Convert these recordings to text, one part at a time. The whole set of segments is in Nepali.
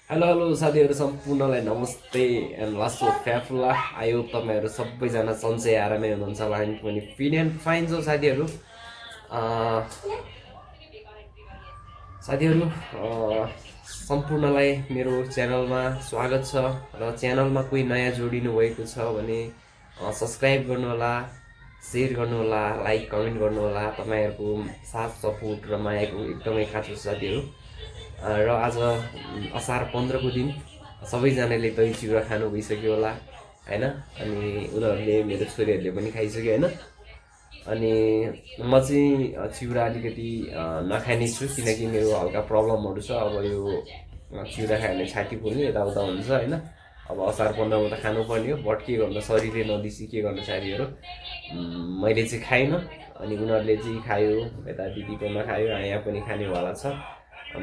हेलो हेलो साथीहरू सम्पूर्णलाई नमस्ते एन्ड लासो फ्याफुला आयो तपाईँहरू सबैजना सन्चै आरामै हुनुहुन्छ होला हामी पनि फिट एन्ड फाइन छौँ साथीहरू साथीहरू सम्पूर्णलाई मेरो च्यानलमा स्वागत छ र च्यानलमा कोही नयाँ जोडिनु भएको छ भने सब्सक्राइब गर्नुहोला सेयर गर्नुहोला लाइक कमेन्ट गर्नुहोला तपाईँहरूको साथ सपोर्ट र मायाको एकदमै खाँचो छ साथीहरू र आज असार 15 को दिन सबैजनाले दही चिउरा खानु भइसक्यो होला हैन अनि उनीहरूले मेरो छोरीहरूले पनि खाइसक्यो हैन अनि म चाहिँ चिउरा अलिकति नखाने छु किनकि मेरो हल्का प्रब्लमहरू छ अब यो चिउरा खायो भने छाती पोल्ने यताउता हुन्छ हैन अब असार 15 मा त खानुपर्ने हो बट के गर्नु शरीरले नदिसी के गर्नु साथीहरू मैले चाहिँ खाइन अनि उनीहरूले चाहिँ खायो यता दिदीकोमा खायो यहाँ पनि खानेवाला छ र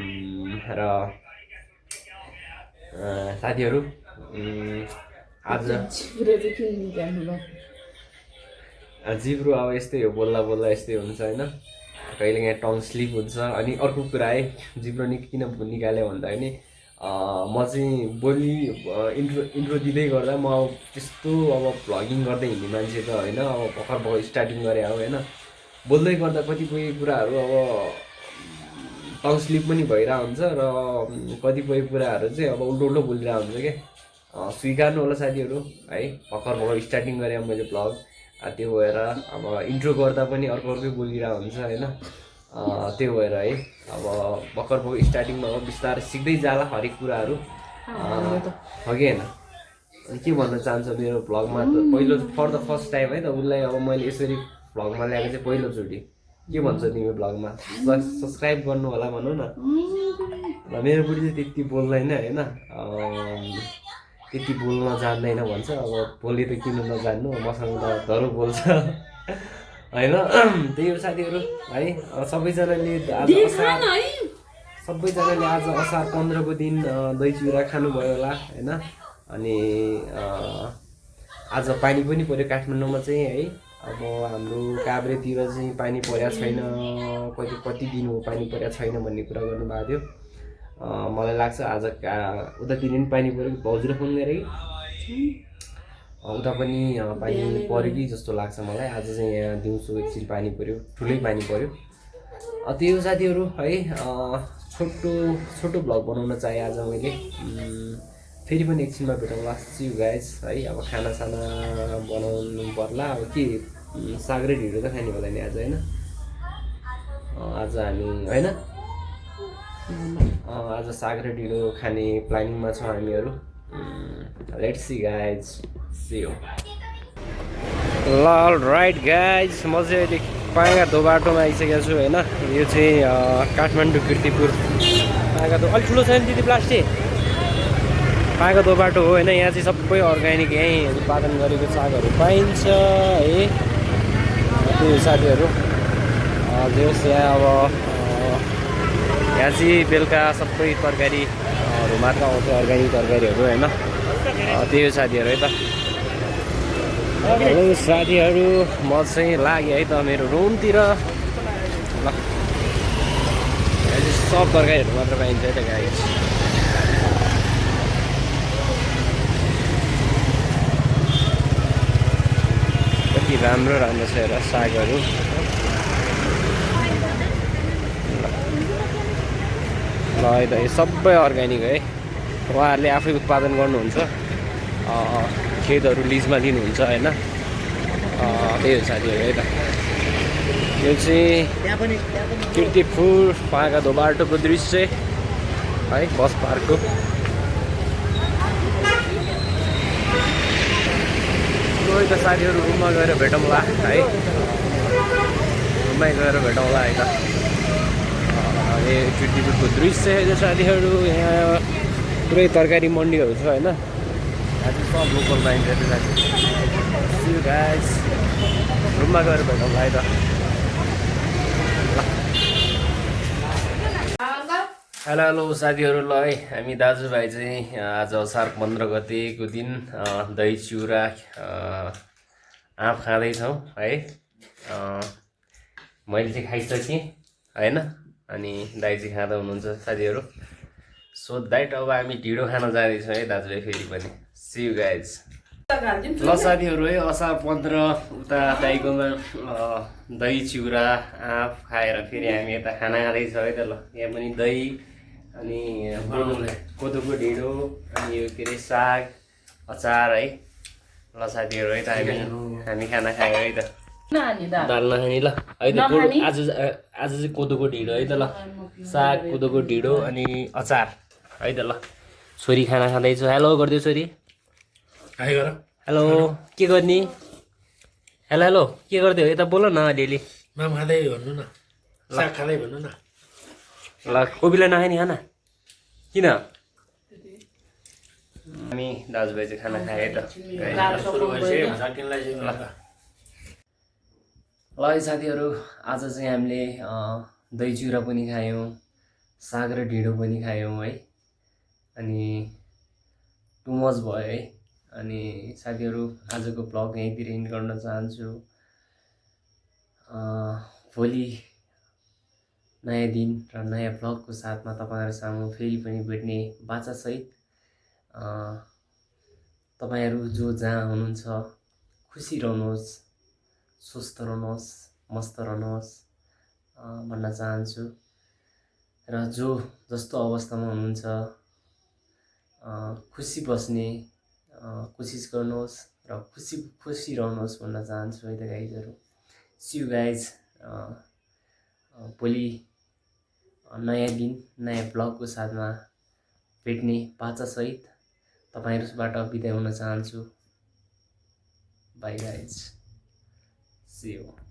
साथीहरू आज जिब्रो अब यस्तै हो बोल्दा बोल्दा यस्तै हुन्छ हैन कहिलेकाहीँ टङ स्लिप हुन्छ अनि अर्को कुरा है जिब्रो किन निकाल्यो भन्दा नि म चाहिँ बोली इन्ट्रो दिँदै गर्दा म अब त्यस्तो अब भ्लगिङ गर्दै हिँड्ने मान्छे त होइन अब भर्खर स्टार्टिङ गरे हो होइन बोल्दै गर्दा कतिपय कुराहरू अब टङ स्लिप पनि भइरहेको हुन्छ र कतिपय कुराहरू चाहिँ अब उल्टो उल्टो बोलिरहेको हुन्छ क्या स्वीकार्नु होला साथीहरू है भर्खर स्टार्टिङ गरेँ मैले भ्लग त्यो भएर अब इन्ट्रो गर्दा पनि अर्को अर्कै बोलिरहेको हुन्छ होइन त्यो भएर है अब भर्खर स्टार्टिङमा अब बिस्तारै सिक्दै जाला हरेक कुराहरू हो कि होइन अनि के भन्न चाहन्छ मेरो भ्लगमा त पहिलो फर द फर्स्ट टाइम है त उसलाई अब मैले यसरी भ्लगमा ल्याएको चाहिँ पहिलोचोटि के भन्छ तिमी भ्लगमा सब्सक्राइब गर्नु होला भनौँ न र मेरो बुढी चाहिँ त्यति बोल्दैन होइन त्यति बोल्न जान्दैन भन्छ अब बोले त किन नजान्नु मसँग त धरो बोल्छ होइन त्यही हो साथीहरू है सबैजनाले आज असार 15 को दिन दही चिउरा खानुभयो होला होइन अनि आज पानी पनि पर्यो काठमाडौँमा चाहिँ है अब हाम्रो काभ्रेतिर चाहिँ पानी परेको छैन कति दिन हो पानी परेको छैन भन्ने कुरा गर्नुभएको थियो मलाई लाग्छ आज उतातिर पनि पानी पऱ्यो कि भाउजूले फोन गरेँ कि उता पनि पानी पऱ्यो कि जस्तो लाग्छ मलाई आज चाहिँ यहाँ दिउँसो एकछिन पानी पऱ्यो ठुलै पानी पऱ्यो त्यही हो साथीहरू है छोटो भ्लग बनाउन चाहे आज मैले फेरि पनि एकछिनमा भेटौँला सी यु गाइज है अब खानासाना बनाउनु पर्ला अब के साग र ढिँडो त खाने होला नि आज होइन आज हामी होइन आज साग र ढिँडो खाने प्लानिङमा छौँ हामीहरू let's see guys see you ल राइट गाइज म चाहिँ अहिले पाँगाधो बाटोमा आइसकेको छु होइन यो चाहिँ काठमाडौँ कीर्तिपुर पाँगाधो अलिक ठुलो छ नि दिदी प्लास्टिक पाँगाधो बाटो हो होइन यहाँ चाहिँ सबै अर्ग्यानिक यहीँ उत्पादन गरेको सागहरू पाइन्छ है त्यो साथीहरू जस यहाँ अब यहाँ चाहिँ बेलुका सबै तरकारीहरू मात्र आउँछ अर्ग्यानिक तरकारीहरू होइन त्यही हो साथीहरू है त हेलो साथीहरू म चाहिँ लागेँ है त मेरो रुमतिर ल यहाँ चाहिँ सब तरकारीहरू मात्र पाइन्छ है त गाई कति राम्रो राम्रो छ हेर सागहरू ल है त यो सबै अर्ग्यानिक है उहाँहरूले आफै उत्पादन गर्नुहुन्छ खेतहरू लिजमा लिनुहुन्छ होइन त्यही हो साथीहरू है त यो चाहिँ कीर्तिपुर पाँगाधो बाटोको दृश्य है बस पार्कको त साथीहरू रुममा गएर भेटौँला है रुममै गएर भेटौँला है त कीर्तिपुरको दृश्य है साथीहरू यहाँ पुरै तरकारी मन्डीहरू छ होइन यहाँ चाहिँ सब लोकल पाइन्छ साथी गाइस रुममा गएर भेटौँला है त हेलो साथीहरू ल है हामी दाजुभाइ चाहिँ आज असार 15 गतेको दिन दही चिउरा आँप खाँदैछौँ है मैले चाहिँ खाइसकेँ होइन अनि दाइ चाहिँ खाँदा हुनुहुन्छ साथीहरू सो द्याट अब हामी ढिँडो खान जाँदैछौँ है दाजुभाइ फेरि पनि सी यु गाइज ल साथीहरू है असार 15 उता दाइकोमा दही चिउरा आँप खाएर फेरि हामी यता खाना खाँदैछौँ है त ल यहाँ पनि दही अनि कोदोको ढिँडो अनि यो के अरे साग अचार है ल साथीहरू है त हामी खाना खायो है त दाल नखाने ल है त आज चाहिँ कोदोको ढिँडो है त ल साग कोदोको ढिँडो अनि अचार है त ल छोरी खाना खाँदैछु हेलो गरिदियो छोरी हेलो के गर्ने हेलो हेलो के गरिदियो यता बोल न अलिअलि माम खाँदै भन्नु न साग खाँदै भन्नु न ल कोपिला नखाने खाना किन हामी दाजुभाइ चाहिँ खाना खायो त ल है साथीहरू आज चाहिँ हामीले दही चिउरा पनि खायौँ साग र ढिँडो पनि खायौँ है अनि टु मच भयो है अनि साथीहरू आजको ब्लग यहीँतिर इन्ड गर्न चाहन्छु भोलि नयाँ दिन र नयाँ ब्लगको साथमा तपाईँहरू सामु फेरि पनि भेट्ने बाचासहित तपाईँहरू जो जहाँ हुनुहुन्छ खुसी रहनुहोस् स्वस्थ रहनुहोस् मस्त रहनुहोस् भन्न चाहन्छु र जो जस्तो अवस्थामा हुनुहुन्छ खुसी बस्ने कोसिस गर्नुहोस् र खुसी रहनुहोस् भन्न चाहन्छु है त गाइजहरू सी यु गाइज भोलि नयाँ दिन नयाँ ब्लगको साथमा भेट्ने बाचासहित तपाईँहरूबाट बिदा हुन चाहन्छु बाई गाइज सी यु